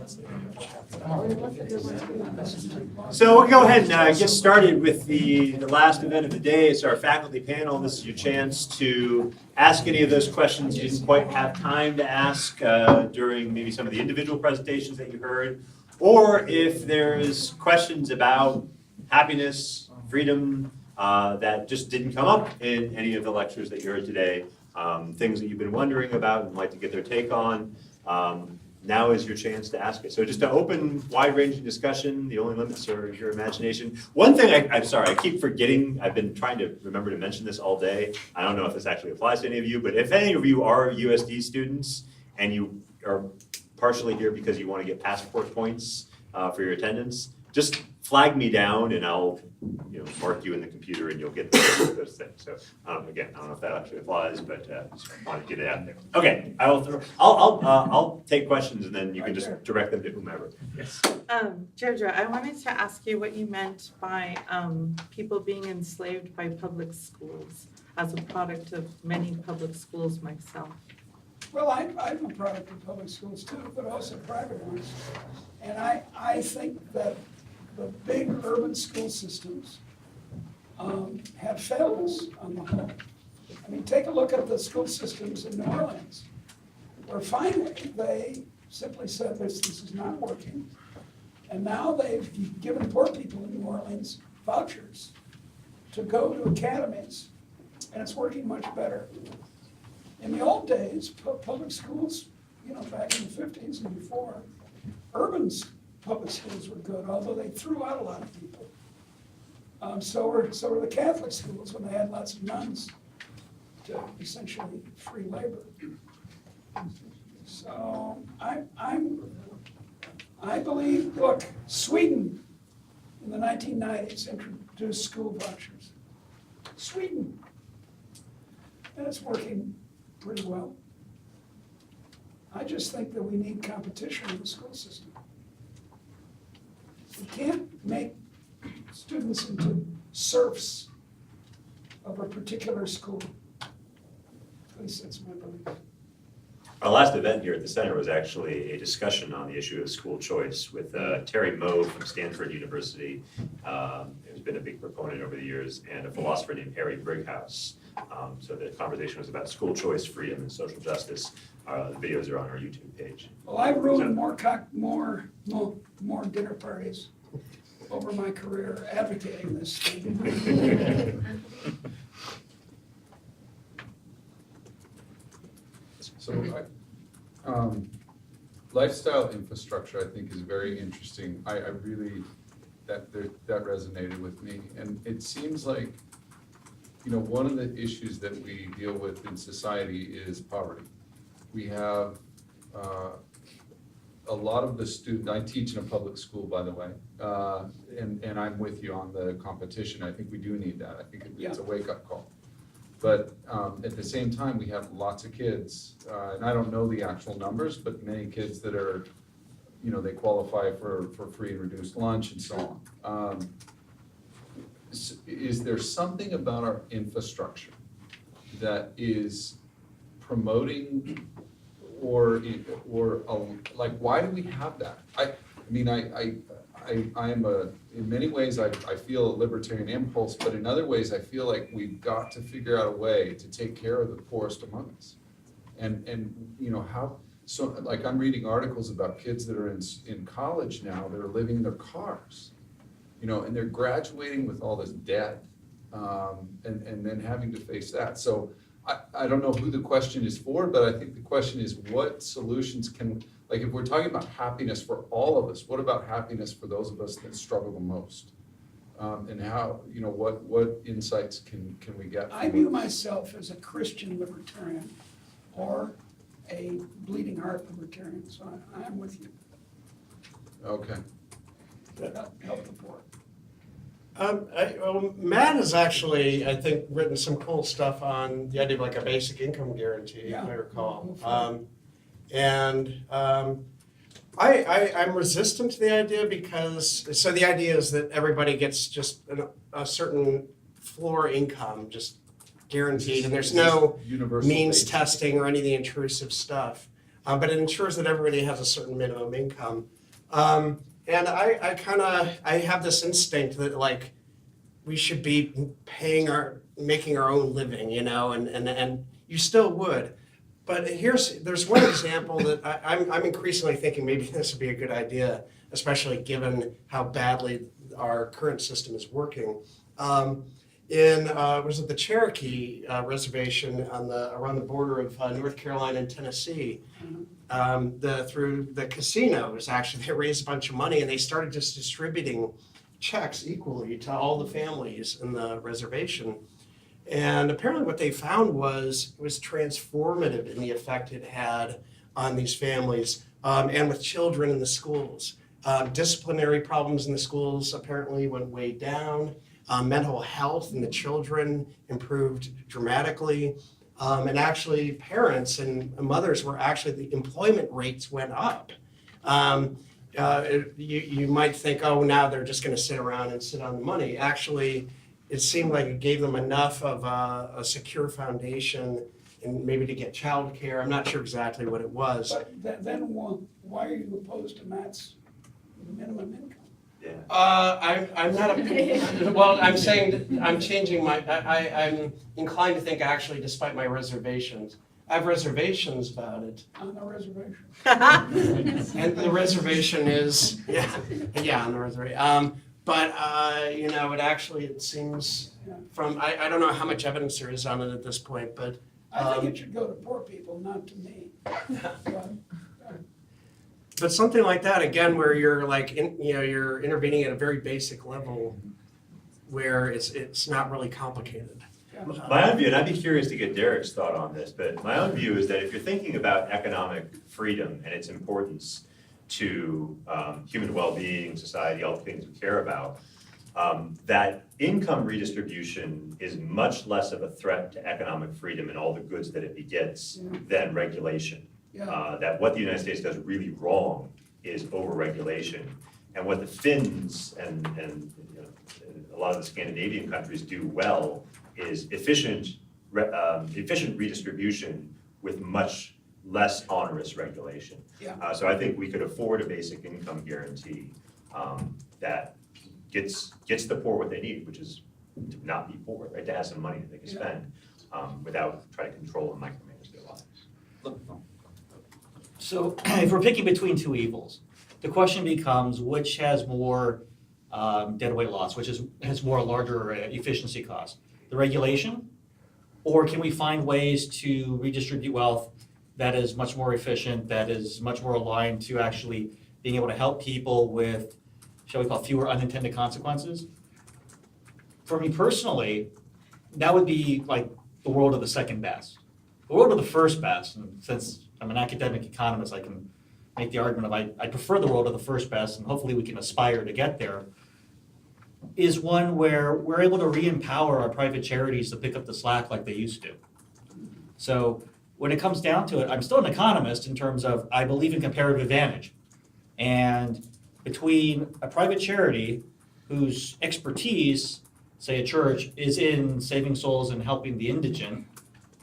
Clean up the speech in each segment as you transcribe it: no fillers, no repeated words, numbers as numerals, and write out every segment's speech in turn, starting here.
So we'll go ahead and get started with the last event of the day. It's our faculty panel. This is your chance to ask any of those questions you didn't quite have time to ask during maybe some of the individual presentations that you heard, or if there's questions about happiness, freedom, that just didn't come up in any of the lectures that you heard today, things that you've been wondering about and like to get their take on. Now is your chance to ask it. So just an open, wide-ranging discussion. The only limits are your imagination. One thing, I'm sorry, I keep forgetting. I've been trying to remember to mention this all day. I don't know if this actually applies to any of you, but if any of you are USD students and you are partially here because you want to get passport points for your attendance, just flag me down and I'll mark you in the computer and you'll get those things. So again, I don't know if that actually applies, but just want to get it out there. Okay, I'll take questions and then you can just direct them to whomever. Yes. Deirdre, I wanted to ask you what you meant by people being enslaved by public schools as a product of many public schools myself. Well, I'm a product of public schools too, but also private ones. And I think that the big urban school systems have failed us on the whole. I mean, take a look at the school systems in New Orleans, where finally they simply said this is not working. And now they've given poor people in New Orleans vouchers to go to academies, and it's working much better. In the old days, public schools, back in the 50s and before, urban public schools were good, although they threw out a lot of people. So were the Catholic schools when they had lots of nuns to essentially free labor. So I believe, look, Sweden in the 1990s introduced school vouchers. Sweden. And it's working pretty well. I just think that we need competition in the school system. We can't make students into serfs of a particular school. At least that's my belief. Our last event here at the center was actually a discussion on the issue of school choice with Terry Moe from Stanford University, who's been a big proponent over the years, and a philosopher named Harry Brighouse. So the conversation was about school choice, freedom, and social justice. The videos are on our YouTube page. Well, I've ruined more dinner parties over my career advocating this thing. So lifestyle infrastructure, I think, is very interesting. I really, that resonated with me. And it seems like, one of the issues that we deal with in society is poverty. We have a lot of the students, I teach in a public school, by the way, and I'm with you on the competition. I think we do need that. I think it's a wake-up call. But at the same time, we have lots of kids, and I don't know the actual numbers, but many kids that are, they qualify for free and reduced lunch and so on. Is there something about our infrastructure that is promoting or like, why do we have that? I am in many ways, I feel a libertarian impulse, but in other ways, I feel like we've got to figure out a way to take care of the poorest among us. And how, so like I'm reading articles about kids that are in college now that are living in their cars, and they're graduating with all this debt, and then having to face that. So I don't know who the question is for, but I think the question is what solutions like if we're talking about happiness for all of us, what about happiness for those of us that struggle the most? And how, what insights can we get? I view myself as a Christian libertarian or a bleeding heart libertarian, so I'm with you. Okay. Help the poor. Matt has actually, I think, written some cool stuff on the idea of like a basic income guarantee, if I recall. I'm resistant to the idea because, the idea is that everybody gets just a certain floor income, just guaranteed, and there's no means testing or any of the intrusive stuff. but it ensures that everybody has a certain minimum income. And I have this instinct that like we should be making our own living, you know, and you still would. But there's one example that I'm increasingly thinking maybe this would be a good idea, especially given how badly our current system is working. Was it the Cherokee Reservation around the border of North Carolina and Tennessee? Through the casinos, actually, they raised a bunch of money and they started just distributing checks equally to all the families in the reservation. And apparently what they found was transformative in the effect it had on these families and with children in the schools. Disciplinary problems in the schools apparently went way down. Mental health in the children improved dramatically. And actually parents and mothers the employment rates went up. You might think, oh, now they're just going to sit around and sit on the money. Actually, it seemed like it gave them enough of a secure foundation and maybe to get childcare. I'm not sure exactly what it was. But then why are you opposed to Matt's minimum income? I'm not well, I'm saying that I'm changing I'm inclined to think actually, despite my reservations, I have reservations about it. On the reservation? And the reservation is, on the reservation. You know, it seems from, I don't know how much evidence there is on it at this point, but. I think it should go to poor people, not to me. But something like that, again, where you're like, you're intervening at a very basic level where it's not really complicated. My own view, and I'd be curious to get Derek's thought on this, but my own view is that if you're thinking about economic freedom and its importance to human well-being, society, all the things we care about, that income redistribution is much less of a threat to economic freedom and all the goods that it begets than regulation. That what the United States does really wrong is overregulation. And what the Finns and a lot of the Scandinavian countries do well is efficient redistribution with much less onerous regulation. So I think we could afford a basic income guarantee that gets the poor what they need, which is to not be poor, right? To have some money that they can spend without trying to control and micromanage their lives. So if we're picking between two evils, the question becomes which has more deadweight loss, which has more larger efficiency cost? The regulation, or can we find ways to redistribute wealth that is much more efficient, that is much more aligned to actually being able to help people with, shall we call, fewer unintended consequences? For me personally, that would be like the world of the second best. The world of the first best, and since I'm an academic economist, I can make the argument of I prefer the world of the first best, and hopefully we can aspire to get there, is one where we're able to re-empower our private charities to pick up the slack like they used to. So when it comes down to it, I'm still an economist in terms of I believe in comparative advantage. And between a private charity whose expertise, say a church, is in saving souls and helping the indigent,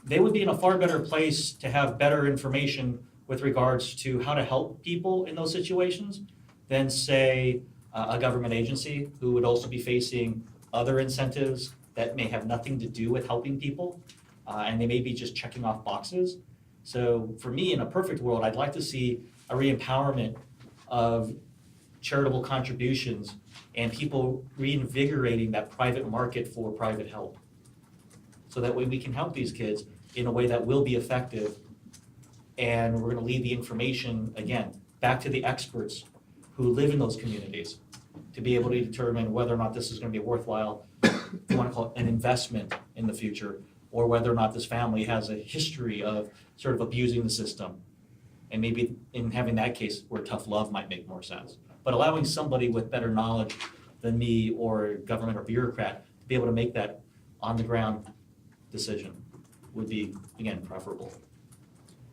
they would be in a far better place to have better information with regards to how to help people in those situations than, say, a government agency who would also be facing other incentives that may have nothing to do with helping people, and they may be just checking off boxes. So for me, in a perfect world, I'd like to see a re-empowerment of charitable contributions and people reinvigorating that private market for private help. So that way we can help these kids in a way that will be effective, and we're gonna leave the information, again, back to the experts who live in those communities to be able to determine whether or not this is gonna be a worthwhile, you wanna call it an investment in the future, or whether or not this family has a history of sort of abusing the system. And maybe in having that case where tough love might make more sense. But allowing somebody with better knowledge than me or government or bureaucrat to be able to make that on the ground decision would be, again, preferable.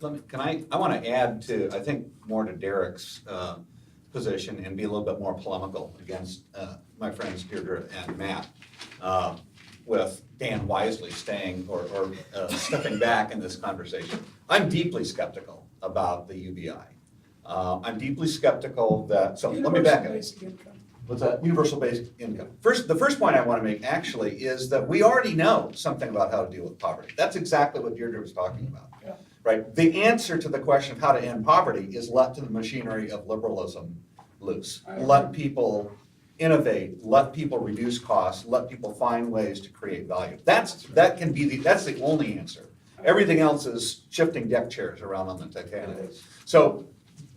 I want to add to, I think, more to Derek's position and be a little bit more polemical against my friends Deirdre and Matt, with Dan wisely staying or stepping back in this conversation. I'm deeply skeptical about the UBI. I'm deeply skeptical that, so let me back up. Universal basic income. What's that? Universal basic income. The first point I want to make actually is that we already know something about how to deal with poverty. That's exactly what Deirdre was talking about. Yeah. Right? The answer to the question of how to end poverty is let to the machinery of liberalism loose. I agree. Let people innovate, let people reduce costs, let people find ways to create value. That's the only answer. Everything else is shifting deck chairs around on the Titanic. So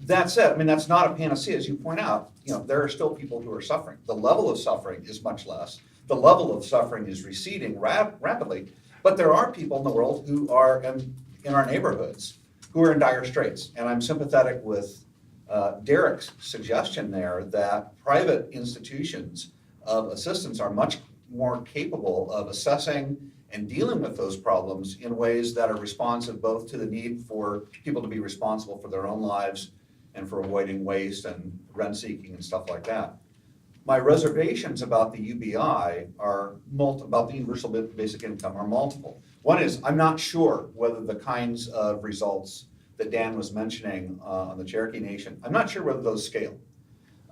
that said, I mean, that's not a panacea, as you point out, there are still people who are suffering. The level of suffering is much less. The level of suffering is receding rapidly, but there are people in the world who are in our neighborhoods who are in dire straits. And I'm sympathetic with Derek's suggestion there that private institutions of assistance are much more capable of assessing and dealing with those problems in ways that are responsive both to the need for people to be responsible for their own lives and for avoiding waste and rent seeking and stuff like that. My reservations about the UBI about the universal basic income are multiple. One is, I'm not sure whether the kinds of results that Dan was mentioning on the Cherokee Nation, I'm not sure whether those scale,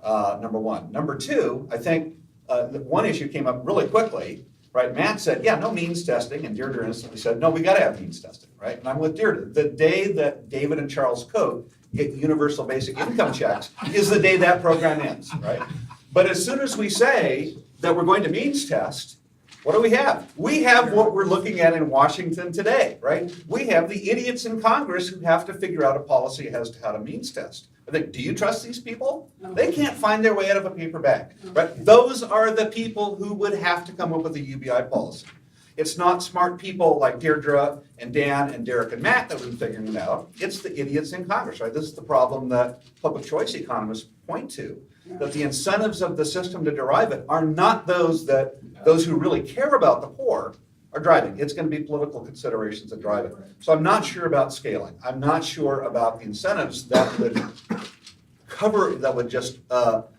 number one. Number two, I think one issue came up really quickly, right? Matt said, yeah, no means testing, and Deirdre instantly said, no, we gotta have means testing, right? And I'm with Deirdre. The day that David and Charles Koch get universal basic income checks is the day that program ends, right? But as soon as we say that we're going to means test, what do we have? We have what we're looking at in Washington today, right? We have the idiots in Congress who have to figure out a policy as to how to means test. I think, do you trust these people? No. They can't find their way out of a paper bag, right? Those are the people who would have to come up with a UBI policy. It's not smart people like Deirdre and Dan and Derek and Matt that would be figuring it out. It's the idiots in Congress, right? This is the problem that public choice economists point to, that the incentives of the system to derive it are not those who really care about the poor are driving. It's going to be political considerations that drive it. So I'm not sure about scaling. I'm not sure about the incentives that would just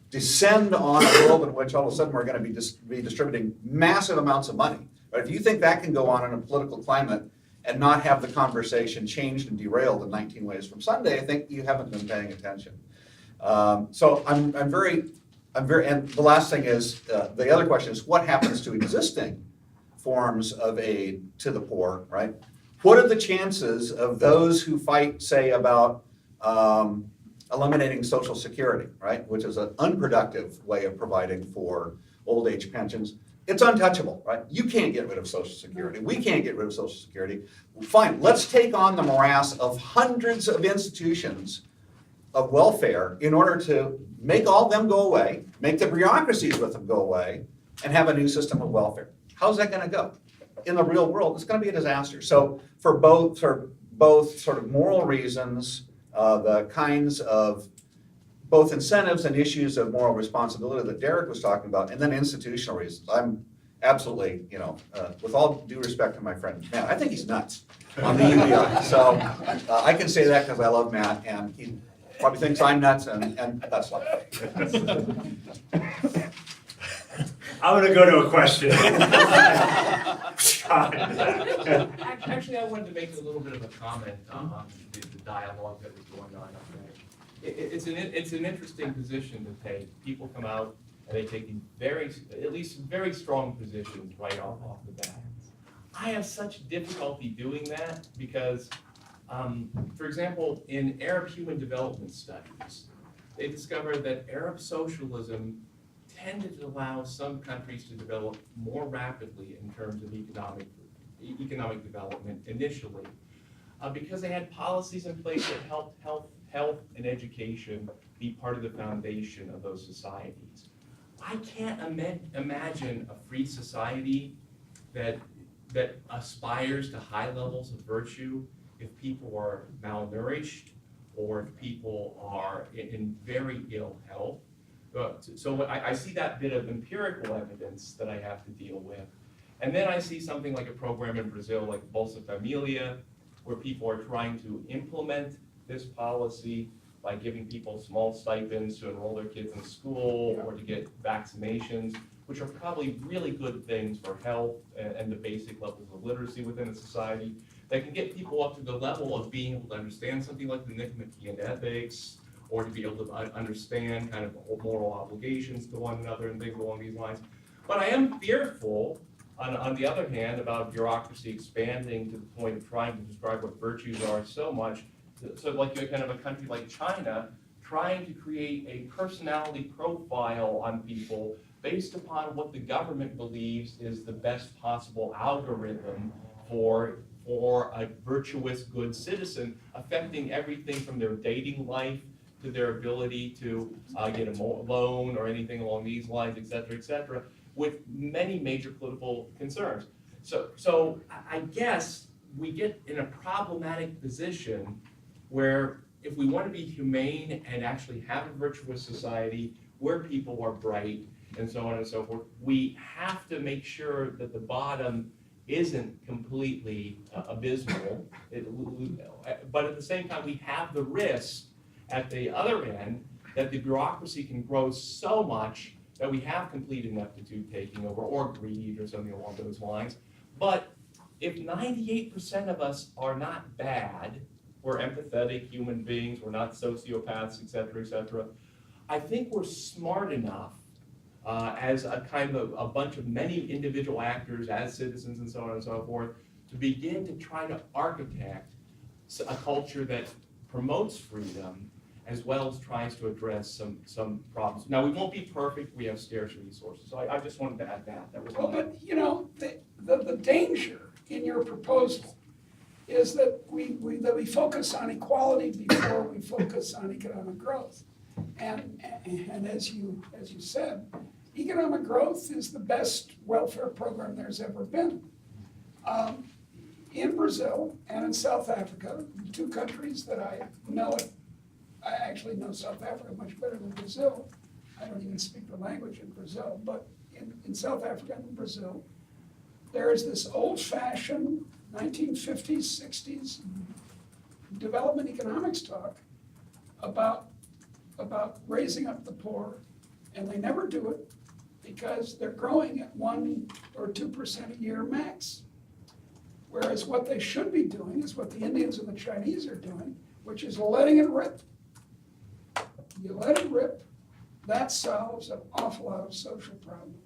descend on a world in which all of a sudden we're going to be distributing massive amounts of money. But if you think that can go on in a political climate and not have the conversation changed and derailed in 19 ways from Sunday, I think you haven't been paying attention. So I'm very, and the last thing is, the other question is, what happens to existing forms of aid to the poor, right? What are the chances of those who fight, say, about eliminating Social Security, right? Which is an unproductive way of providing for old age pensions. It's untouchable, right? You can't get rid of Social Security. We can't get rid of Social Security. Fine, let's take on the morass of hundreds of institutions of welfare in order to make all of them go away, make the bureaucracies with them go away, and have a new system of welfare. How's that gonna go? In the real world, it's gonna be a disaster. So for both sort of moral reasons, the kinds of both incentives and issues of moral responsibility that Derek was talking about, and then institutional reasons. I'm absolutely, with all due respect to my friend Matt, I think he's nuts on the UBI. So I can say that because I love Matt, and he probably thinks I'm nuts, and that's life. I'm gonna go to a question. Actually, I wanted to make a little bit of a comment on the dialogue that was going on up there. It's an interesting position to take. People come out and they take very strong positions right off the bat. I have such difficulty doing that because, for example, in Arab human development studies, they discovered that Arab socialism tended to allow some countries to develop more rapidly in terms of economic development initially, because they had policies in place that helped health and education be part of the foundation of those societies. I can't imagine a free society that aspires to high levels of virtue if people are malnourished or if people are in very ill health. So I see that bit of empirical evidence that I have to deal with. And then I see something like a program in Brazil like Bolsa Familia, where people are trying to implement this policy by giving people small stipends to enroll their kids in school or to get vaccinations, which are probably really good things for health and the basic levels of literacy within a society. that can get people up to the level of being able to understand something like the Nicomachean and ethics, or to be able to understand kind of moral obligations to one another and things along these lines. But I am fearful, on the other hand, about bureaucracy expanding to the point of trying to describe what virtues are so much, so like you're kind of a country like China, trying to create a personality profile on people based upon what the government believes is the best possible algorithm for a virtuous, good citizen, affecting everything from their dating life to their ability to get a loan or anything along these lines, et cetera, with many major political concerns. So I guess we get in a problematic position where if we want to be humane and actually have a virtuous society where people are bright and so on and so forth, we have to make sure that the bottom isn't completely abysmal. But at the same time, we have the risk at the other end that the bureaucracy can grow so much that we have complete ineptitude taking over, or greed or something along those lines. But if 98% of us are not bad, we're empathetic human beings, we're not sociopaths, et cetera, I think we're smart enough as a kind of a bunch of many individual actors, as citizens and so on and so forth, to begin to try to architect a culture that promotes freedom as well as tries to address some problems. Now, we won't be perfect, we have scarce resources, so I just wanted to add that. That was Well, my- but, you know, the danger in your proposal is that we focus on equality before we focus on economic growth. And as you said, economic growth is the best welfare program there's ever been. In Brazil and in South Africa, the two countries that I know, I actually know South Africa much better than Brazil. I don't even speak the language in Brazil, but in South Africa and Brazil, there is this old-fashioned 1950s, 60s development economics talk about raising up the poor, and they never do it because they're growing at 1 or 2% a year max. Whereas what they should be doing is what the Indians and the Chinese are doing, which is letting it rip. You let it rip, that solves an awful lot of social problems.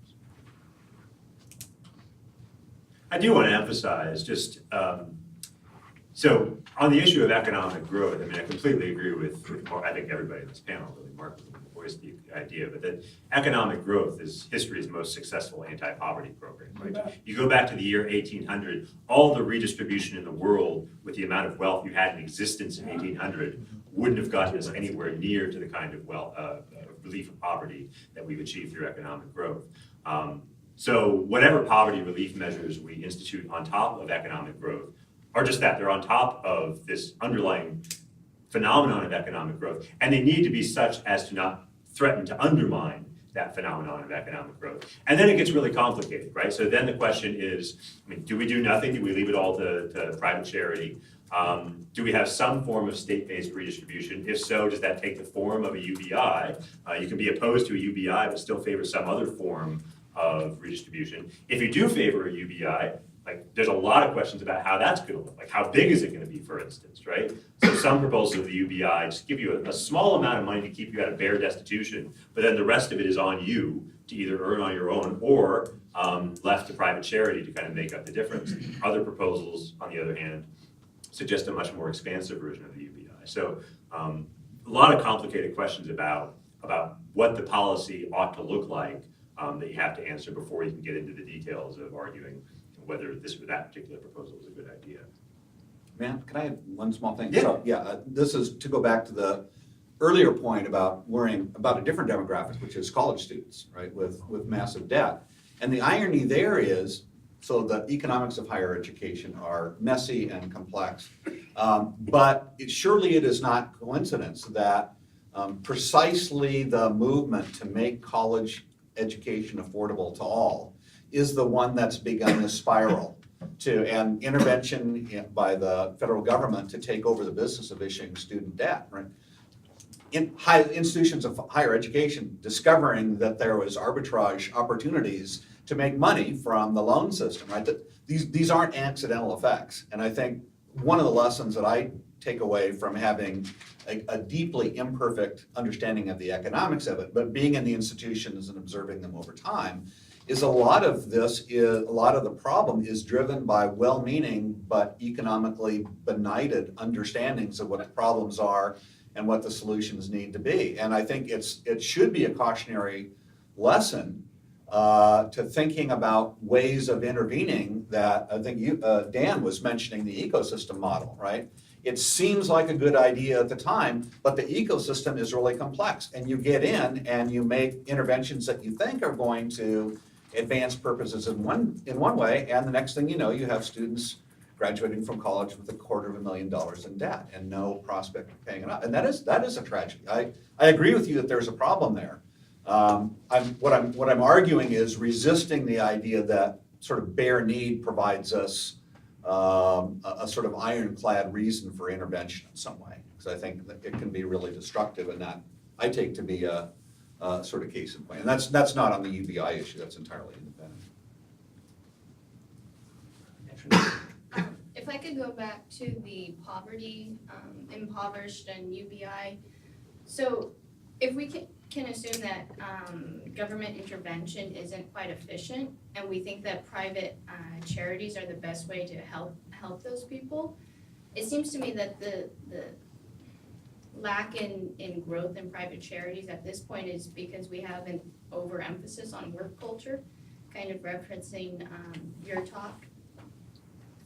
I do want to emphasize just, so on the issue of economic growth, I mean, I completely agree with Mark. I think everybody in this panel, really, Mark voiced the idea, but that economic growth is history's most successful anti-poverty program, right? You go back to the year 1800, all the redistribution in the world with the amount of wealth you had in existence in 1800 wouldn't have gotten us anywhere near to the kind of relief of poverty that we've achieved through economic growth. So whatever poverty relief measures we institute on top of economic growth are just that, they're on top of this underlying phenomenon of economic growth, and they need to be such as to not threaten to undermine that phenomenon of economic growth. And then it gets really complicated, right? So then the question is, I mean, do we do nothing? Do we leave it all to private charity? Do we have some form of state-based redistribution? If so, does that take the form of a UBI? You can be opposed to a UBI, but still favor some other form of redistribution. If you do favor a UBI, like there's a lot of questions about how that's going to look. Like how big is it going to be, for instance, right? So some proposals of the UBI just give you a small amount of money to keep you out of bare destitution, but then the rest of it is on you to either earn on your own or left to private charity to kind of make up the difference. Other proposals, on the other hand, suggest a much more expansive version of the UBI. So a lot of complicated questions about what the policy ought to look like that you have to answer before you can get into the details of arguing whether this or that particular proposal is a good idea. Man, can I add one small thing? Yeah. So, this is to go back to the earlier point about worrying about a different demographic, which is college students, right, with massive debt. And the irony there is, so the economics of higher education are messy and complex, but surely it is not coincidence that precisely the movement to make college education affordable to all is the one that's begun this spiral to an intervention by the federal government to take over the business of issuing student debt, right? In high institutions of higher education discovering that there was arbitrage opportunities to make money from the loan system, right? That these aren't accidental effects. And I think one of the lessons that I take away from having a deeply imperfect understanding of the economics of it, but being in the institutions and observing them over time, is a lot of the problem is driven by well-meaning but economically benighted understandings of what the problems are and what the solutions need to be. And I think it should be a cautionary lesson to thinking about ways of intervening that I think Dan was mentioning the ecosystem model, right? It seems like a good idea at the time, but the ecosystem is really complex. And you get in and you make interventions that you think are going to advance purposes in one way, and the next thing you know, you have students graduating from college with $250,000 in debt and no prospect of paying it up. And that is a tragedy. I agree with you that there's a problem there. What I'm arguing is resisting the idea that sort of bare need provides us a sort of ironclad reason for intervention in some way, because I think that it can be really destructive, and that I take to be a sort of case in point. And that's not on the UBI issue, that's entirely independent. If I could go back to the poverty, impoverished and UBI. So if we can assume that government intervention isn't quite efficient, and we think that private charities are the best way to help those people, it seems to me that the lack in growth in private charities at this point is because we have an overemphasis on work culture, kind of referencing your talk.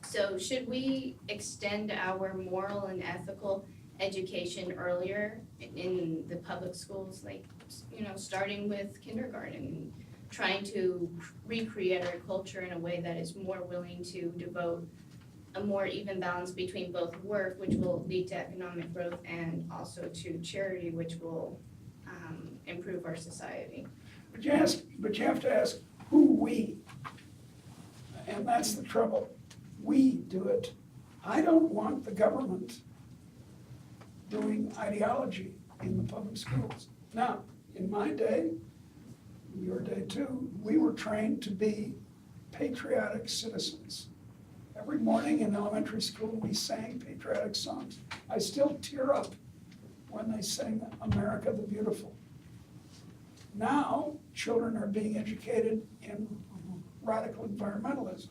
So should we extend our moral and ethical education earlier in the public schools, like, starting with kindergarten, trying to recreate our culture in a way that is more willing to devote a more even balance between both work, which will lead to economic growth, and also to charity, which will improve our society. But you have to ask who we, and that's the trouble. We do it. I don't want the government doing ideology in the public schools. Now, in my day, your day too, we were trained to be patriotic citizens. Every morning in elementary school, we sang patriotic songs. I still tear up when they sing America the Beautiful. Now, children are being educated in radical environmentalism.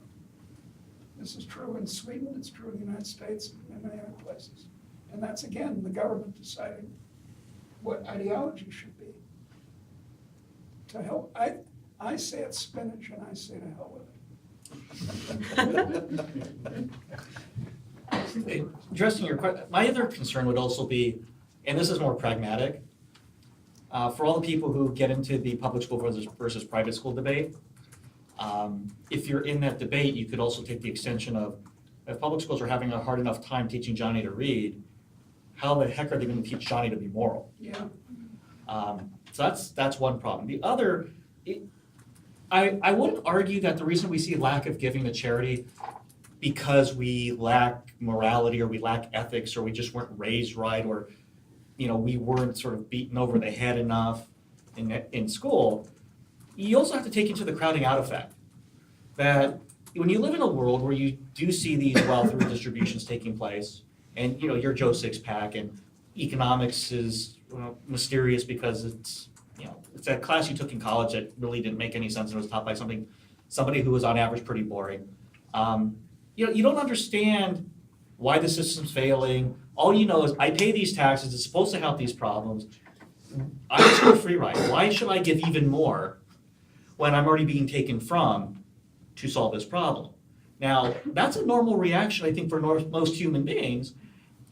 This is true in Sweden, it's true in the United States, and many other places. And that's, again, the government deciding what ideology should be. To hell, I say it's spinach, and I say to hell with it. Addressing your question, my other concern would also be, and this is more pragmatic, for all the people who get into the public school versus private school debate, if you're in that debate, you could also take the extension of, if public schools are having a hard enough time teaching Johnny to read, how the heck are they going to teach Johnny to be moral? Yeah. So that's one problem. The other, I wouldn't argue that the reason we see lack of giving to charity because we lack morality or we lack ethics or we just weren't raised right or we weren't sort of beaten over the head enough in school. You also have to take into the crowding out effect. That when you live in a world where you do see these wealth redistributions taking place, and you're Joe Sixpack, and economics is mysterious because it's a class you took in college that really didn't make any sense and was taught by somebody who was on average pretty boring. You don't understand why the system's failing. All you know is I pay these taxes, it's supposed to help these problems. I just want a free ride. Why should I give even more when I'm already being taken from to solve this problem? Now, that's a normal reaction, I think, for most human beings.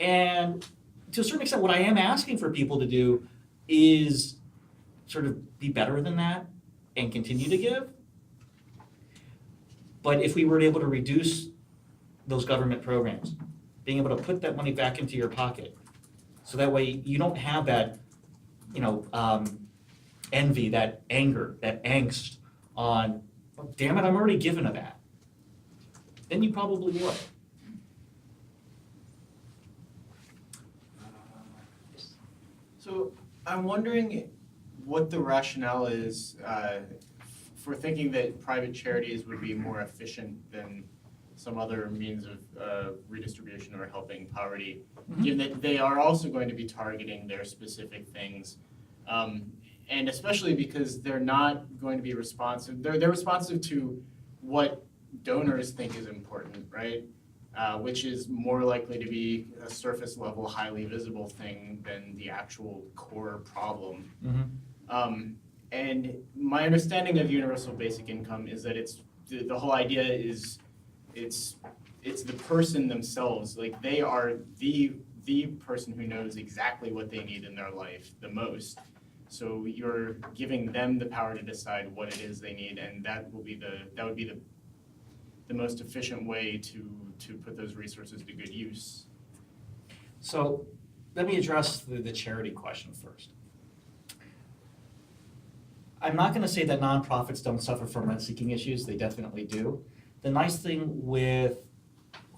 And to a certain extent, what I am asking for people to do is sort of be better than that and continue to give. But if we were able to reduce those government programs, being able to put that money back into your pocket, so that way you don't have that, envy, that anger, that angst on, oh, damn it, I'm already given to that. Then you probably would. So I'm wondering what the rationale is for thinking that private charities would be more efficient than some other means of redistribution or helping poverty, given that they are also going to be targeting their specific things. And especially because they're not going to be responsive, they're responsive to what donors think is important, right? Which is more likely to be a surface level, highly visible thing than the actual core problem. And my understanding of universal basic income is that it's the whole idea is it's the person themselves, like they are the person who knows exactly what they need in their life the most. So you're giving them the power to decide what it is they need, and that would be the most efficient way to put those resources to good use. So let me address the charity question first. I'm not going to say that nonprofits don't suffer from rent-seeking issues. They definitely do. The nice thing with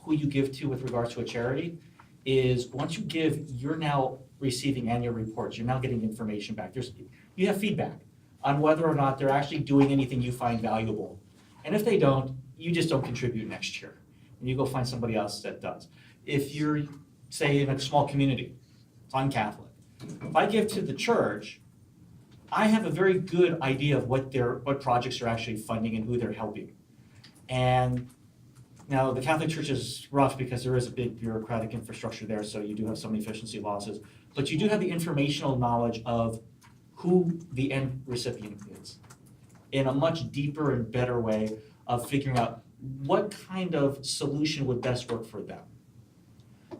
who you give to with regards to a charity is once you give, you're now receiving annual reports. You're now getting information back. You have feedback on whether or not they're actually doing anything you find valuable. And if they don't, you just don't contribute next year. And you go find somebody else that does. If you're, say, in a small community, it's un-Catholic. If I give to the church, I have a very good idea of what projects they're actually funding and who they're helping. And now the Catholic Church is rough because there is a big bureaucratic infrastructure there, so you do have some efficiency losses. But you do have the informational knowledge of who the end recipient is in a much deeper and better way of figuring out what kind of solution would best work for them.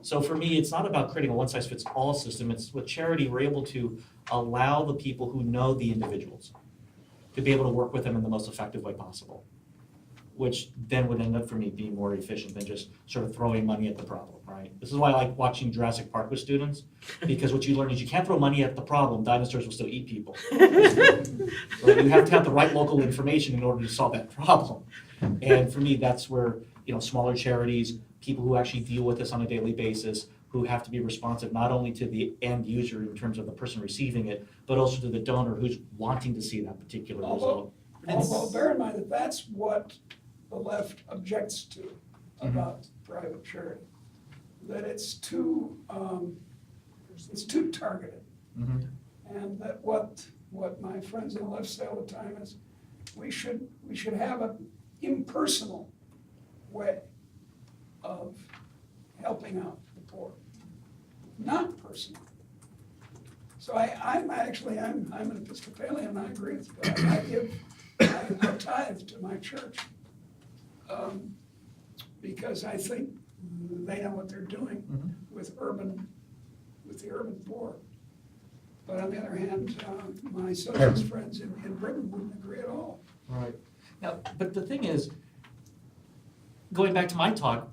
So for me, it's not about creating a one-size-fits-all system. It's with charity, we're able to allow the people who know the individuals to be able to work with them in the most effective way possible, which then would end up for me being more efficient than just sort of throwing money at the problem, right? This is why I like watching Jurassic Park with students, because what you learn is you can't throw money at the problem, dinosaurs will still eat people. Right? You have to have the right local information in order to solve that problem. And for me, that's where, smaller charities, people who actually deal with this on a daily basis, who have to be responsive not only to the end user in terms of the person receiving it, but also to the donor who's wanting to see that particular result. Although bear in mind that that's what the left objects to about private charity, that it's too targeted. And that what my friends on the left say all the time is we should have an impersonal way of helping out the poor, not personal. So I'm an Episcopalian, I agree with you. I tithe to my church because I think they know what they're doing with the urban poor. But on the other hand, my socialist friends in Britain wouldn't agree at all. Right. Now, but the thing is, going back to my talk,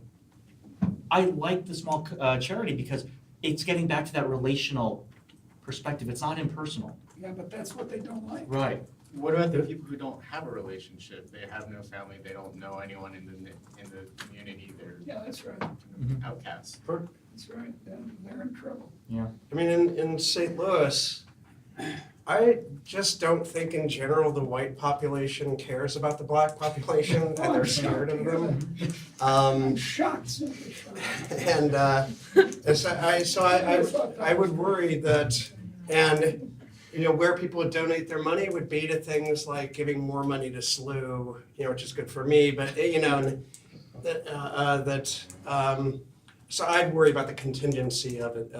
I like the small charity because it's getting back to that relational perspective. It's not impersonal. Yeah, but that's what they don't like. Right. What about the people who don't have a relationship? They have no family, they don't know anyone in the community, they're Yeah, that's right. outcasts. That's right. They're in trouble. I mean, in St. Louis, I just don't think in general the white population cares about the black population and they're scared of them. I'm shocked, simply shocked. And so I would worry that, and where people would donate their money would be to things like giving more money to SLU, which is good for me, but so I'd worry about the contingency of it,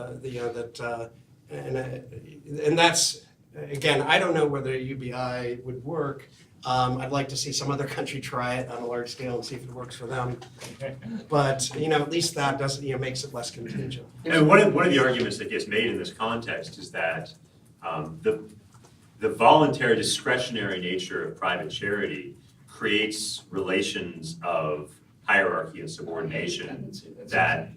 and that's, again, I don't know whether UBI would work. I'd like to see some other country try it on a large scale and see if it works for them. But, at least that doesn't, makes it less contingent. And one of the arguments that gets made in this context is that the voluntary discretionary nature of private charity creates relations of hierarchy and subordination that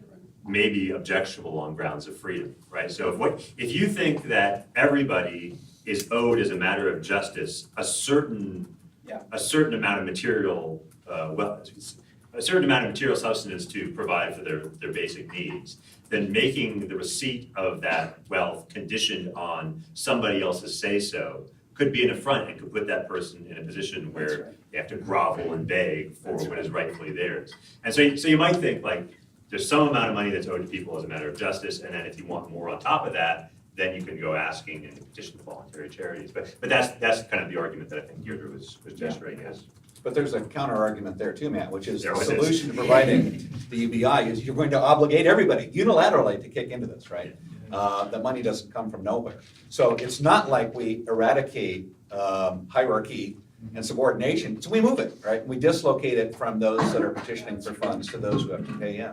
may be objectionable on grounds of freedom, right? So if you think that everybody is owed as a matter of justice a certain amount of material, a certain amount of material substance to provide for their basic needs, then making the receipt of that wealth conditioned on somebody else's say-so could be an affront and could put that person in a position where they have to grovel and beg for what is rightfully theirs. And so you might think like, there's some amount of money that's owed to people as a matter of justice, and then if you want more on top of that, then you can go asking and petition voluntary charities. But that's kind of the argument that I think Deirdre was gesturing as. But there's a counter argument there too, Matt, which is There the it is. solution to providing the UBI is you're going to obligate everybody unilaterally to kick into this, right? The money doesn't come from nowhere. So it's not like we eradicate hierarchy and subordination, so we move it, right? We dislocate it from those that are petitioning for funds to those who have to pay in.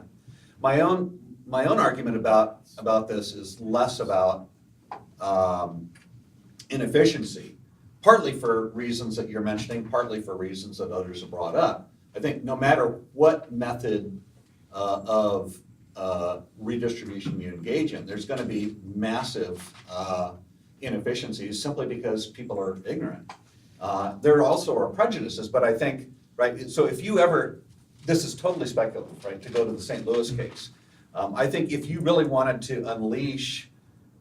My own argument about this is less about inefficiency, partly for reasons that you're mentioning, partly for reasons that others have brought up. I think no matter what method of redistribution you engage in, there's going to be massive inefficiencies simply because people are ignorant. There also are prejudices, but I think, right, so if you ever, this is totally speculative, right, to go to the St. Louis case. I think if you really wanted to unleash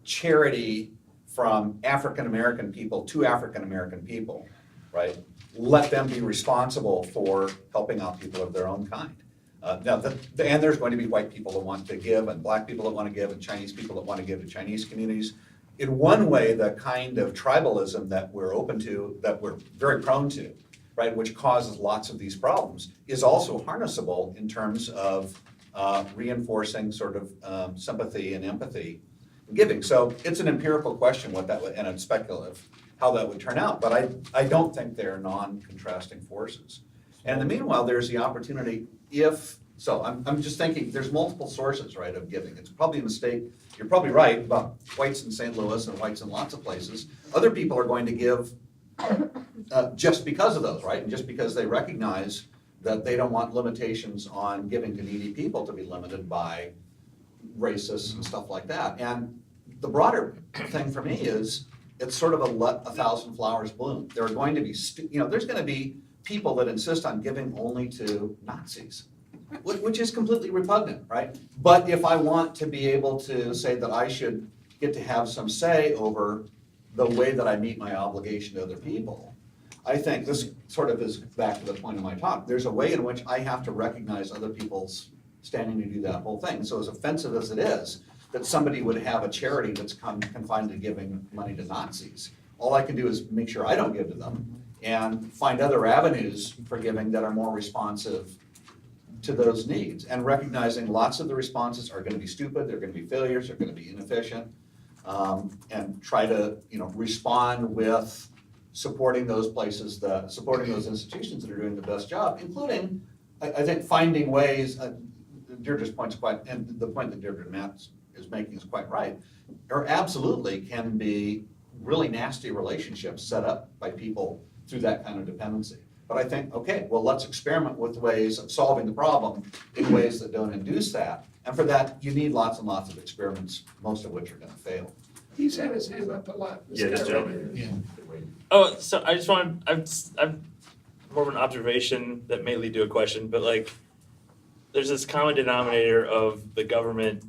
charity from African-American people to African-American people, right, let them be responsible for helping out people of their own kind. Now, and there's going to be white people that want to give, and black people that want to give, and Chinese people that want to give to Chinese communities. In one way, the kind of tribalism that we're open to, that we're very prone to, right, which causes lots of these problems, is also harnessable in terms of reinforcing sort of sympathy and empathy and giving. So it's an empirical question what that would, and it's speculative, how that would turn out. But I don't think they're non-contrasting forces. And in the meanwhile, there's the opportunity so I'm just thinking, there's multiple sources, right, of giving. It's probably a mistake. You're probably right about whites in St. Louis and whites in lots of places. Other people are going to give just because of those, right? And just because they recognize that they don't want limitations on giving to needy people to be limited by racists and stuff like that. And the broader thing for me is, it's sort of a let 1,000 flowers bloom. There are going to be, there's going to be people that insist on giving only to Nazis, which is completely repugnant, right? But if I want to be able to say that I should get to have some say over the way that I meet my obligation to other people, I think this sort of is back to the point of my talk. There's a way in which I have to recognize other people's standing to do that whole thing. So as offensive as it is, that somebody would have a charity that's confined to giving money to Nazis, all I can do is make sure I don't give to them and find other avenues for giving that are more responsive to those needs, and recognizing lots of the responses are going to be stupid, they're going to be failures, they're going to be inefficient, and try to respond with supporting those places, supporting those institutions that are doing the best job, including, I think, finding ways. Deirdre's point's quite, and the point that Deirdre and Matt is making is quite right. There absolutely can be really nasty relationships set up by people through that kind of dependency. But I think, okay, well, let's experiment with ways of solving the problem in ways that don't induce that. And for that, you need lots and lots of experiments, most of which are going to fail. He's had his hand up a lot. Yeah, this gentleman. Oh, so I just want, I've more of an observation that may lead to a question, but like, there's this common denominator of the government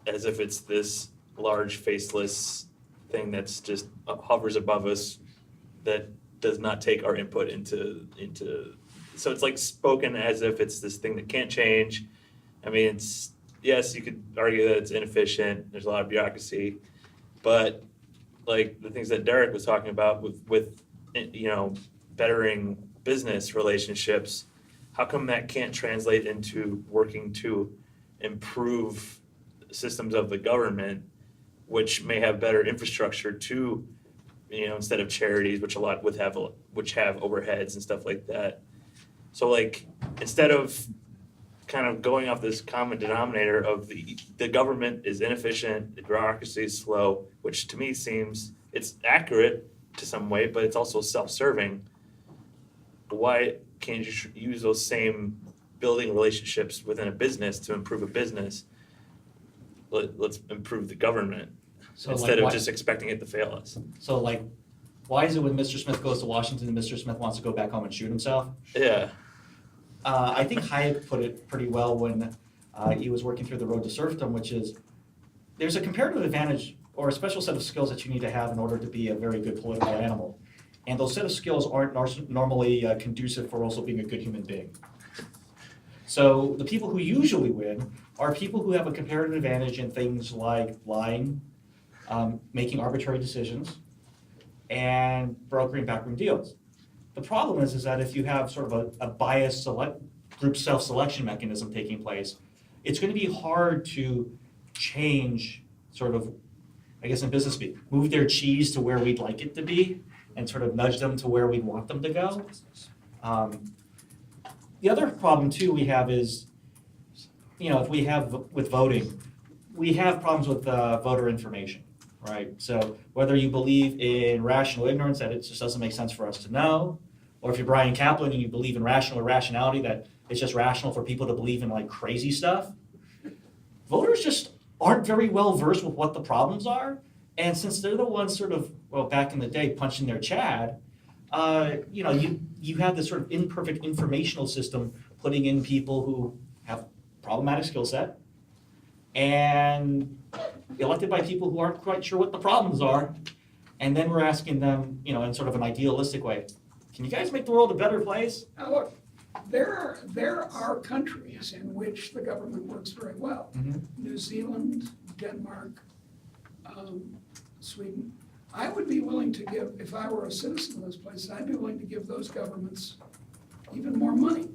as if it's this large faceless thing that's just hovers above us that does not take our input into, so it's like spoken as if it's this thing that can't change. I mean, it's, yes, you could argue that it's inefficient, there's a lot of bureaucracy, but like the things that Derek was talking about with bettering business relationships, how come that can't translate into working to improve systems of the government, which may have better infrastructure to, instead of charities, which have overheads and stuff like that. So like, instead of kind of going off this common denominator of the government is inefficient, the bureaucracy is slow, which to me seems, it's accurate to some way, but it's also self-serving. Why can't you use those same building relationships within a business to improve a business? Let's improve the government So instead like of just expecting it to fail us. So like, why is it when Mr. Smith goes to Washington and Mr. Smith wants to go back home and shoot himself? Yeah. I think Hayek put it pretty well when he was working through the road to serfdom, which is there's a comparative advantage or a special set of skills that you need to have in order to be a very good political animal. And those set of skills aren't normally conducive for also being a good human being. So the people who usually win are people who have a comparative advantage in things like lying, making arbitrary decisions, and brokering backroom deals. The problem is that if you have sort of a biased group self-selection mechanism taking place, it's going to be hard to change sort of, I guess in business speak, move their cheese to where we'd like it to be and sort of nudge them to where we'd want them to go. The other problem too we have is, if we have with voting, we have problems with voter information, right? So whether you believe in rational ignorance, that it just doesn't make sense for us to know, or if you're Brian Kaplan and you believe in rational irrationality, that it's just rational for people to believe in like crazy stuff, voters just aren't very well versed with what the problems are. And since they're the ones sort of, back in the day, punching their Chad, you have this sort of imperfect informational system putting in people who have problematic skill set and elected by people who aren't quite sure what the problems are. And then we're asking them, in sort of an idealistic way, can you guys make the world a better place? Now, look, there are countries in which the government works very well. Mhm. New Zealand, Denmark, Sweden. I would be willing to give, if I were a citizen of those places, I'd be willing to give those governments even more money.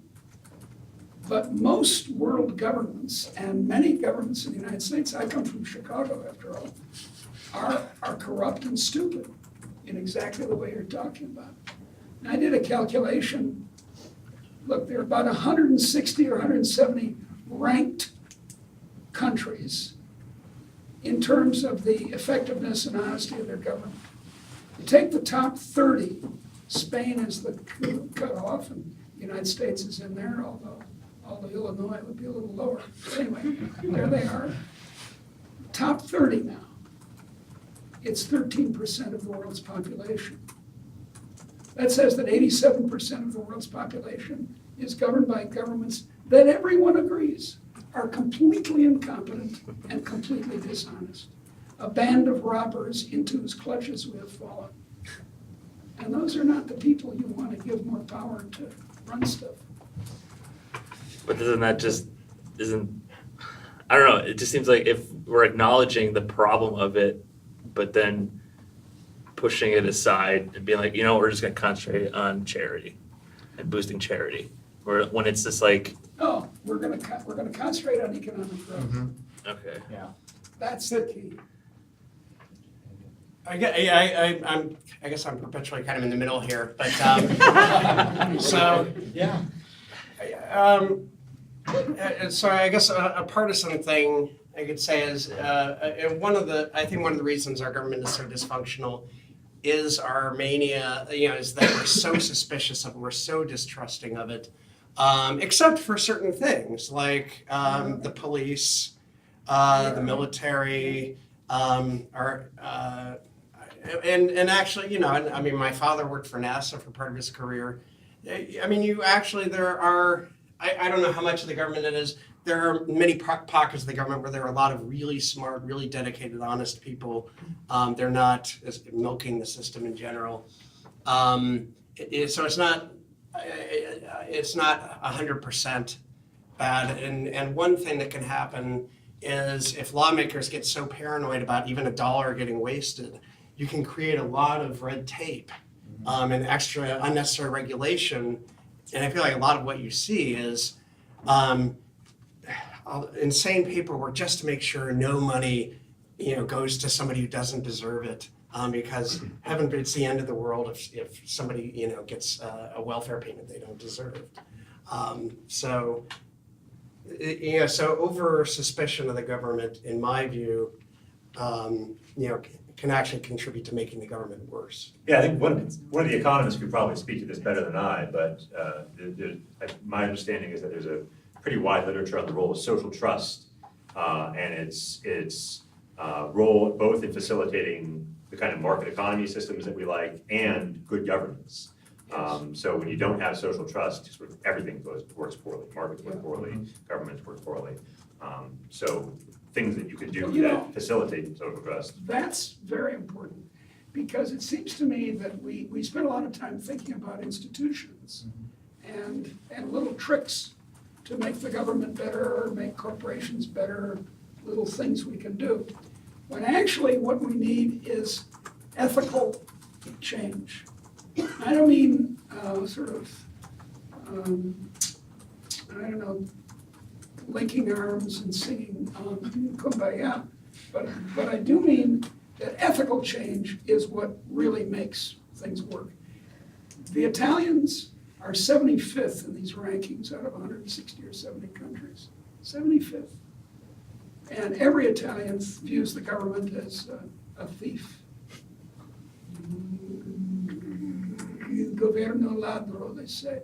But most world governments and many governments in the United States, I come from Chicago after all, are corrupt and stupid in exactly the way you're talking about. And I did a calculation. Look, there are about 160 or 170 ranked countries in terms of the effectiveness and honesty of their government. You take the top 30, Spain is the cutoff, and the United States is in there, although Illinois would be a little lower. Anyway, there they are. Top 30 now. It's 13% of the world's population. That says that 87% of the world's population is governed by governments that everyone agrees are completely incompetent and completely dishonest. A band of robbers into whose clutches we have fallen. And those are not the people you want to give more power to run stuff. But I don't know, it just seems like if we're acknowledging the problem of it, but then pushing it aside and being like, we're just gonna concentrate on charity and boosting charity. Or when it's just like, No, we're gonna concentrate on economic growth. okay. That's the key. I guess I'm perpetually kind of in the middle here, but so Yeah. So I guess a partisan thing I could say is one of the reasons our government is so dysfunctional is our mania, is that we're so suspicious of it, we're so distrusting of it, except for certain things like the police, the military, and actually, my father worked for NASA for part of his career. I don't know how much of the government it is. There are many pockets of the government where there are a lot of really smart, really dedicated, honest people. They're not milking the system in general. So it's not 100% bad. And one thing that can happen is if lawmakers get so paranoid about even a dollar getting wasted, you can create a lot of red tape and extra unnecessary regulation. And I feel like a lot of what you see is insane paperwork just to make sure no money, goes to somebody who doesn't deserve it. Because heaven, it's the end of the world if somebody, gets a welfare payment they don't deserve. So over suspicion of the government, in my view, can actually contribute to making the government worse. Yeah, I think one of the economists could probably speak to this better than I, but my understanding is that there's a pretty wide literature on the role of social trust and its role both in facilitating the kind of market economy systems that we like and good governance. So when you don't have social trust, sort of everything works poorly. Markets work poorly, governments work poorly. So things that you can do that facilitate social trust. That's very important. because it seems to me that we spend a lot of time thinking about institutions and little tricks to make the government better or make corporations better, little things we can do. When actually what we need is ethical change. I don't mean linking arms and singing Kumbaya, but I do mean that ethical change is what really makes things work. The Italians are 75th in these rankings out of 160 or 70 countries. 75th. And every Italian views the government as a thief. Il governo ladro, they say.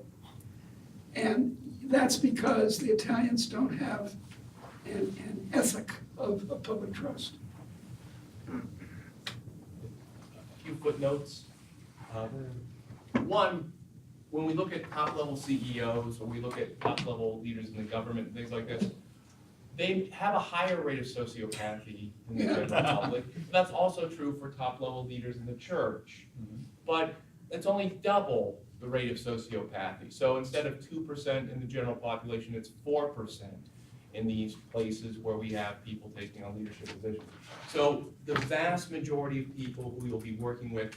And that's because the Italians don't have an ethic of public trust. A few footnotes. One, when we look at top-level CEOs, or we look at top-level leaders in the government, things like this, they have a higher rate of sociopathy in the general public. That's also true for top-level leaders in the church. But it's only double the rate of sociopathy. So instead of 2% in the general population, it's 4% in these places where we have people taking on leadership positions. So the vast majority of people who you'll be working with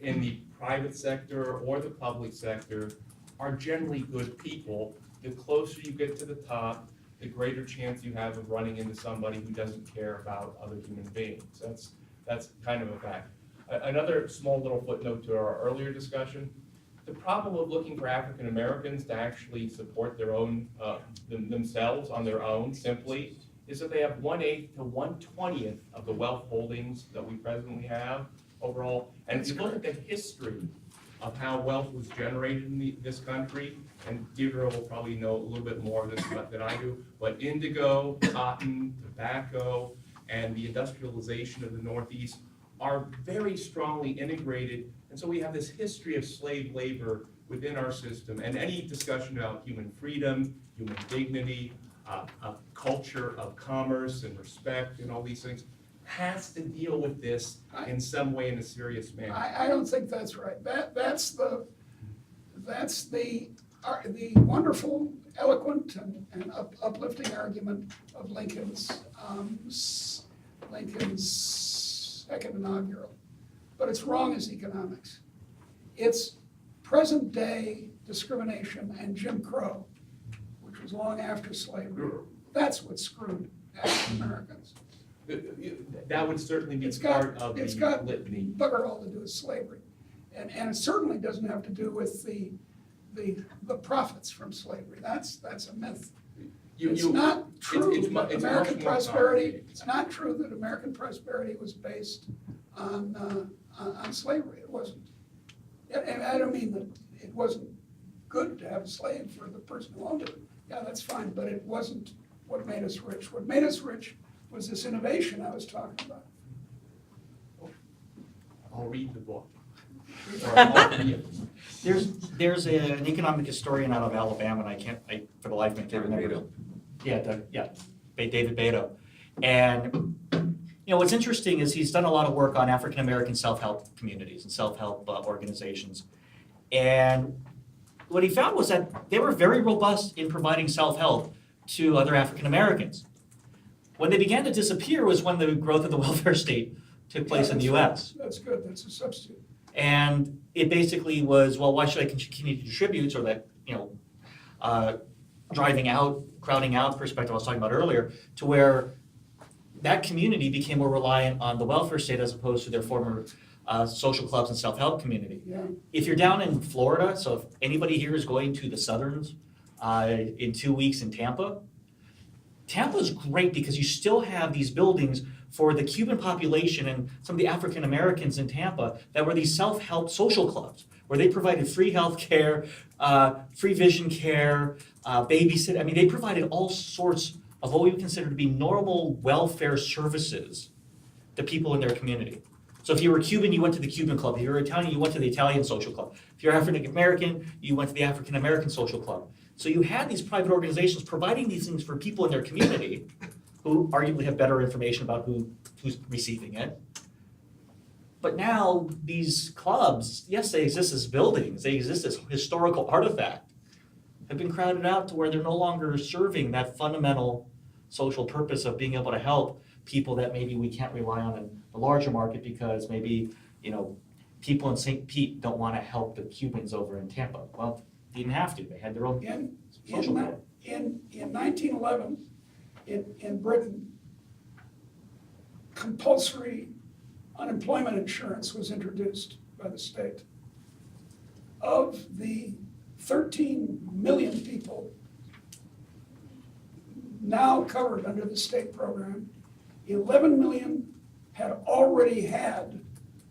in the private sector or the public sector are generally good people. The closer you get to the top, the greater chance you have of running into somebody who doesn't care about other human beings. That's kind of a fact. Another small little footnote to our earlier discussion, the problem of looking for African Americans to actually support their own, themselves on their own simply, is that they have 1/8 to 1/20th of the wealth holdings that we presently have overall. And if you look at the history of how wealth was generated in this country, and Deirdre will probably know a little bit more of this than I do, but indigo, cotton, tobacco, and the industrialization of the Northeast are very strongly integrated. And so we have this history of slave labor within our system. And any discussion about human freedom, human dignity, a culture of commerce and respect and all these things has to deal with this in some way in a serious manner. I don't think that's right. That's the wonderful, eloquent, and uplifting argument of Lincoln's second inaugural. But it's wrong as economics. It's present day discrimination and Jim Crow, which was long after slavery. That's what screwed African Americans. That would certainly be part of the litany. Bugger all to do with slavery. And it certainly doesn't have to do with the profits from slavery. That's a myth. It's not true that American prosperity, it's not true that American prosperity was based on slavery. It wasn't. And I don't mean that it wasn't good to have a slave for the person who owned it. Yeah, that's fine, but it wasn't what made us rich. What made us rich was this innovation I was talking about. I'll read the book. There's an economic historian out of Alabama, and for the life of me, can't remember. David Beto. And what's interesting is he's done a lot of work on African American self-help communities and self-help organizations. And what he found was that they were very robust in providing self-help to other African Americans. When they began to disappear was when the growth of the welfare state took place in the U.S. That's good. That's a substitute. And it basically was, well, why should I continue to contribute? Or that, driving out, crowding out perspective I was talking about earlier, to where that community became more reliant on the welfare state as opposed to their former social clubs and self-help community. Yeah. If you're down in Florida, so if anybody here is going to the Southerns in 2 weeks in Tampa's great because you still have these buildings for the Cuban population and some of the African Americans in Tampa that were these self-help social clubs where they provided free health care, free vision care, babysitting. I mean, they provided all sorts of what we would consider to be normal welfare services to people in their community. So if you were Cuban, you went to the Cuban club. If you were Italian, you went to the Italian social club. If you're African American, you went to the African American social club. So you had these private organizations providing these things for people in their community who arguably have better information about who's receiving it. But now these clubs, yes, they exist as buildings, they exist as historical artifact, have been crowded out to where they're no longer serving that fundamental social purpose of being able to help people that maybe we can't rely on in the larger market because maybe, people in St. Pete don't want to help the Cubans over in Tampa. Well, they didn't have to, they had their own social club. In 1911, in Britain, compulsory unemployment insurance was introduced by the state. Of the 13 million people now covered under the state program, 11 million had already had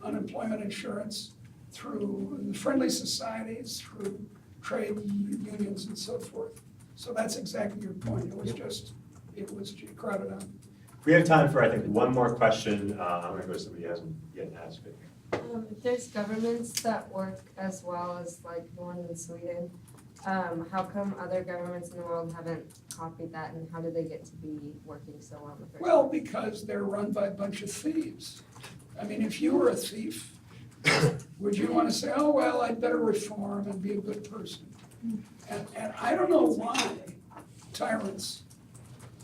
unemployment insurance through the friendly societies, through trade unions and so forth. So that's exactly your point. It was crowded out. We have time for, I think, one more question. I'm gonna go to somebody who hasn't yet asked it. If there's governments that work as well as like the one in Sweden, how come other governments in the world haven't copied that, and how do they get to be working so well in the first place? Well, because they're run by a bunch of thieves. I mean, if you were a thief, would you want to say, oh, well, I'd better reform and be a good person? And I don't know why tyrants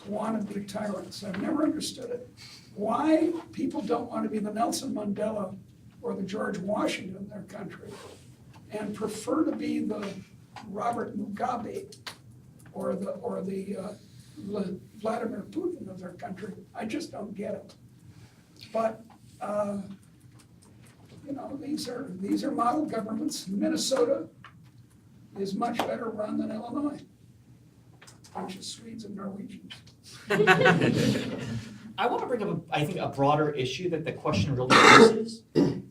want to be tyrants. I've never understood it. Why people don't want to be the Nelson Mandela or the George Washington of their country and prefer to be the Robert Mugabe or the Vladimir Putin of their country. I just don't get it. But these are model governments. Minnesota is much better run than Illinois. Bunch of Swedes and Norwegians. I want to bring up, I think, a broader issue that the question really raises,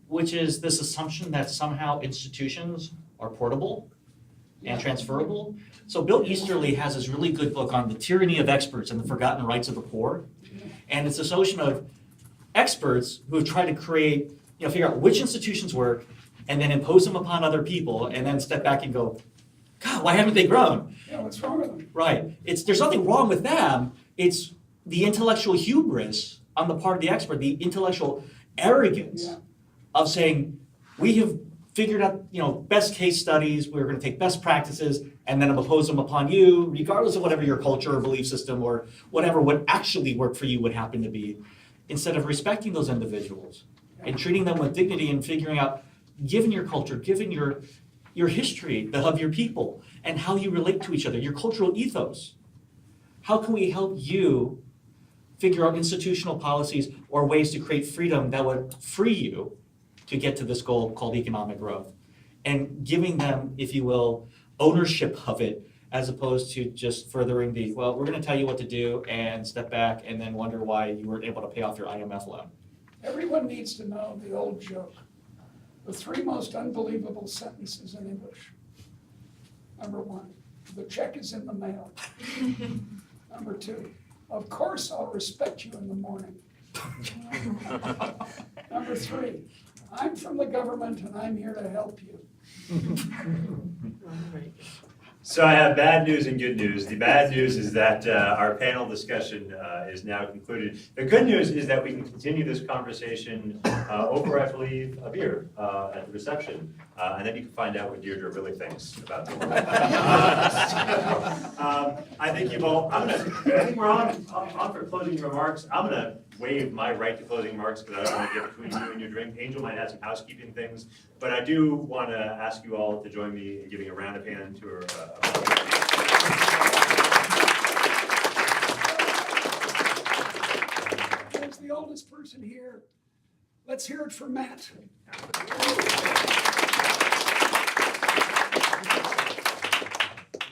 which is this assumption that somehow institutions are portable and transferable. So Bill Easterly has this really good book on the tyranny of experts and the forgotten rights of the poor. And it's this notion of experts who have tried to create, figure out which institutions work and then impose them upon other people and then step back and go, God, why haven't they grown? Yeah, what's wrong with them? Right. There's nothing wrong with them. It's the intellectual hubris on the part of the expert, the intellectual arrogance of saying, we have figured out, best case studies, we're going to take best practices, and then impose them upon you, regardless of whatever your culture or belief system or whatever would actually work for you would happen to be, instead of respecting those individuals and treating them with dignity and figuring out, given your culture, given your history of your people and how you relate to each other, your cultural ethos, how can we help you figure out institutional policies or ways to create freedom that would free you to get to this goal called economic growth, and giving them, if you will, ownership of it, as opposed to just furthering we're going to tell you what to do and step back and then wonder why you weren't able to pay off your IMF loan. Everyone needs to know the old joke. The three most unbelievable sentences in English. Number one, the check is in the mail. Number two, of course I'll respect you in the morning. Number three, I'm from the government and I'm here to help you. So I have bad news and good news. The bad news is that our panel discussion is now concluded. The good news is that we can continue this conversation over, I believe, a beer at the reception. And then you can find out what Deirdre really thinks about the world. I think you've all, I think we're on for closing remarks. I'm going to waive my right to closing remarks because I don't want to get between you and your drink. Angel might have some housekeeping things, but I do want to ask you all to join me in giving a round of hand to her. As the oldest person here, let's hear it for Matt.